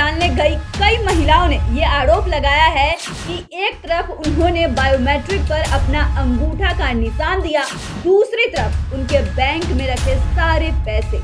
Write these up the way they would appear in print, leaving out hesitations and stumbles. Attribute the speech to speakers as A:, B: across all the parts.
A: डालने गई कई महिलाओं ने ये आरोप लगाया है कि एक तरफ उन्होंने बायोमेट्रिक पर अपना अंगूठा का निशान दिया, दूसरी तरफ उनके बैंक में रखे सारे पैसे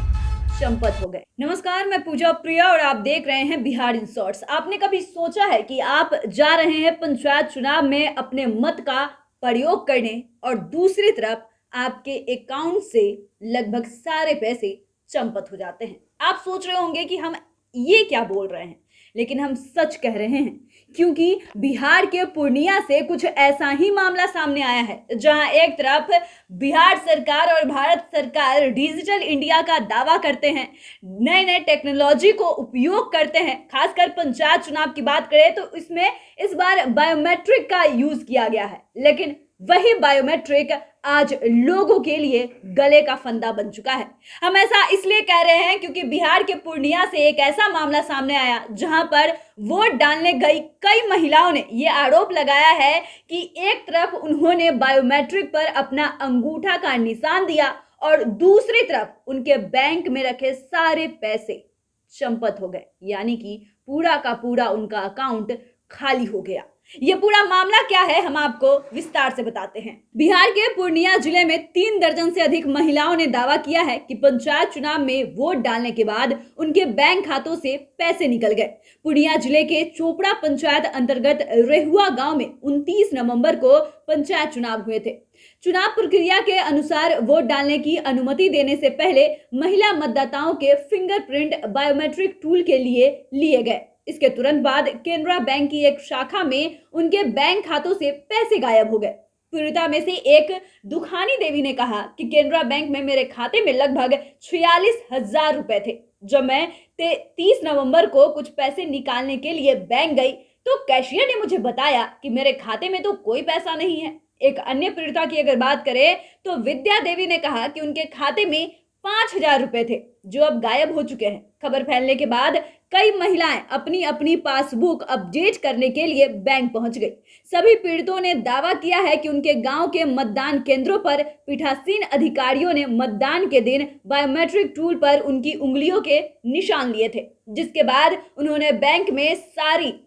A: चंपत हो गए। नमस्कार, मैं पूजा प्रिया और आप देख रहे हैं बिहार इन शॉर्ट्स। आपने कभी सोचा है कि आप जा रहे हैं पंचायत चुनाव में अपने मत का प्रयोग करने और दूसरी तरफ आपके अकाउंट से लगभग सारे पैसे चंपत हो जाते हैं। आप सोच रहे होंगे कि हम ये क्या बोल रहे हैं, लेकिन हम सच कह रहे हैं, क्योंकि बिहार के पूर्णिया से कुछ ऐसा ही मामला सामने आया है, जहां एक तरफ बिहार सरकार और भारत सरकार डिजिटल इंडिया का दावा करते हैं, नए नए टेक्नोलॉजी को उपयोग करते हैं। खासकर पंचायत चुनाव की बात करें तो इसमें इस बार बायोमेट्रिक का यूज किया गया है, लेकिन वही बायोमेट्रिक आज लोगों के लिए गले का फंदा बन चुका है। हम ऐसा इसलिए कह रहे हैं क्योंकि बिहार के पूर्णिया से एक ऐसा मामला सामने आया जहां पर वोट डालने गई कई महिलाओं ने ये आरोप लगाया है कि एक तरफ उन्होंने बायोमेट्रिक पर अपना अंगूठा का निशान दिया और दूसरी तरफ उनके बैंक में रखे सारे पैसे चंपत हो गए, यानी कि पूरा का पूरा उनका अकाउंट खाली हो गया। ये पूरा मामला क्या है, हम आपको विस्तार से बताते हैं। बिहार के पूर्णिया जिले में 3 दर्जन से अधिक महिलाओं ने दावा किया है कि पंचायत चुनाव में वोट डालने के बाद उनके बैंक खातों से पैसे निकल गए। पूर्णिया जिले के चोपड़ा पंचायत अंतर्गत रेहुआ गांव में 29 नवंबर को पंचायत चुनाव हुए थे। चुनाव प्रक्रिया के अनुसार वोट डालने की अनुमति देने से पहले महिला मतदाताओं के फिंगरप्रिंट बायोमेट्रिक टूल के लिए गए। इसके तुरंत बाद केनरा बैंक की एक शाखा में उनके बैंक खातों से पैसे गायब हो गए। पीड़िता में से एक दुखानी देवी ने कहा कि केनरा बैंक में मेरे खाते में लगभग 46,000 रुपए थे। जब मैं 30 नवंबर को कुछ पैसे निकालने के लिए बैंक गई तो कैशियर ने मुझे बताया कि मेरे खाते में तो कोई पैसा नहीं है। एक अन्य पीड़िता की अगर बात करें तो विद्या देवी ने कहा कि उनके खाते में 5,000 रुपए थे, जो अब गायब हो चुके हैं। खबर फैलने के बाद कई महिलाएं अपनी अपनी पासबुक अपडेट करने के लिए बैंक पहुंच गई। सभी पीड़ितों ने दावा किया है कि उनके गांव के मतदान केंद्रों पर पीठासीन अधिकारियों ने मतदान के दिन बायोमेट्रिक टूल पर उनकी उंगलियों के निशान लिए थे, जिसके बाद उन्होंने बैंक में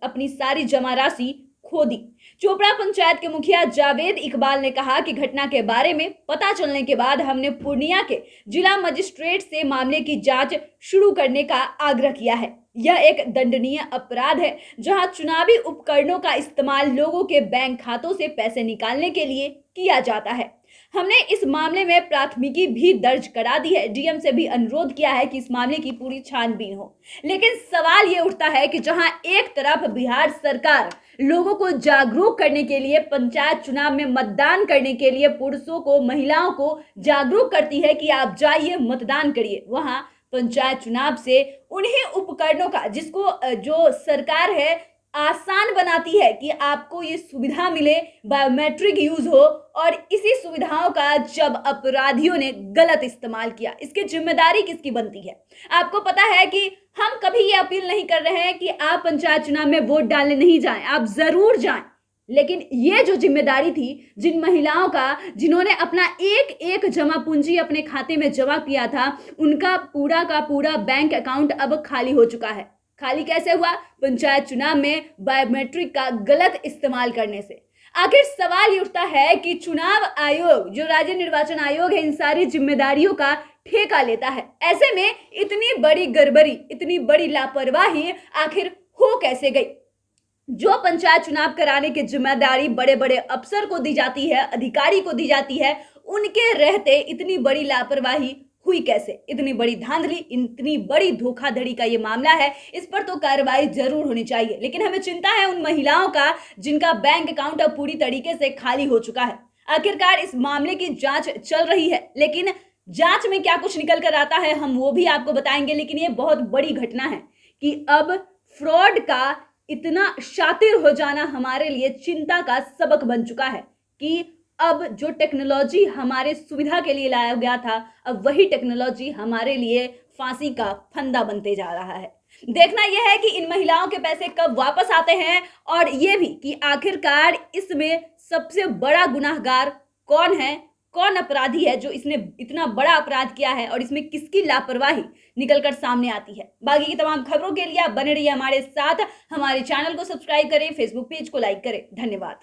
A: अपनी सारी जमा राशि खो दी। चोपड़ा पंचायत के मुखिया जावेद इकबाल ने कहा कि घटना के बारे में पता चलने के बाद हमने पूर्णिया के जिला मजिस्ट्रेट से मामले की जांच शुरू करने का आग्रह किया है। यह एक दंडनीय अपराध है जहां चुनावी उपकरणों का इस्तेमाल लोगों के बैंक खातों से पैसे निकालने के लिए किया जाता है। हमने इस मामले में प्राथमिकी भी दर्ज करा दी है। डीएम से भी अनुरोध किया है कि इस मामले की पूरी छानबीन हो। लेकिन सवाल ये उठता है कि जहां एक तरफ बिहार सरकार लोगों को जागरूक करने के लिए पंचायत चुनाव में मतदान करने के लिए पुरुषों को, महिलाओं को जागरूक करती है कि आप जाइए मतदान करिए, वहां पंचायत चुनाव से उन्हीं उपकरणों का जो सरकार है आसान बनाती है कि आपको ये सुविधा मिले, बायोमेट्रिक यूज हो, और इसी सुविधाओं का जब अपराधियों ने गलत इस्तेमाल किया, इसकी जिम्मेदारी किसकी बनती है? आपको पता है कि हम कभी ये अपील नहीं कर रहे हैं कि आप पंचायत चुनाव में वोट डालने नहीं जाएं, आप जरूर जाएं, लेकिन ये जो जिम्मेदारी थी जिन महिलाओं का, जिन्होंने अपना एक जमा पूंजी अपने खाते में जमा किया था, उनका पूरा का पूरा बैंक अकाउंट अब खाली हो चुका है। खाली कैसे हुआ? पंचायत चुनाव में बायोमेट्रिक का गलत इस्तेमाल करने से। आखिर सवाल ये उठता है कि चुनाव आयोग, जो राज्य निर्वाचन आयोग है, इन सारी जिम्मेदारियों का ठेका लेता है। ऐसे में इतनी बड़ी गड़बड़ी, इतनी बड़ी लापरवाही आखिर हो कैसे गई? जो पंचायत चुनाव कराने की जिम्मेदारी बड़े बड़े अफसर को दी जाती है, अधिकारी को दी जाती है, उनके रहते इतनी बड़ी लापरवाही हुई कैसे? इतनी बड़ी धांधली, इतनी बड़ी धोखाधड़ी का ये मामला है, इस पर तो कार्रवाई जरूर होनी चाहिए। लेकिन हमें चिंता है उन महिलाओं का जिनका बैंक अकाउंट अब पूरी तरीके से खाली हो चुका है। आखिरकार इस मामले की जांच चल रही है, लेकिन जांच में क्या कुछ निकल कर आता है हम वो भी आपको बताएंगे। लेकिन ये बहुत बड़ी घटना है कि अब फ्रॉड का इतना शातिर हो जाना हमारे लिए चिंता का सबक बन चुका है कि अब जो टेक्नोलॉजी हमारे सुविधा के लिए लाया गया था, अब वही टेक्नोलॉजी हमारे लिए फांसी का फंदा बनते जा रहा है। देखना यह है कि इन महिलाओं के पैसे कब वापस आते हैं, और ये भी कि आखिरकार इसमें सबसे बड़ा गुनाहगार कौन है, कौन अपराधी है जो इसने इतना बड़ा अपराध किया है और इसमें किसकी लापरवाही निकलकर सामने आती है। बाकी की तमाम खबरों के लिए आप बने रहिए हमारे साथ। हमारे चैनल को सब्सक्राइब करें, फेसबुक पेज को लाइक करें। धन्यवाद।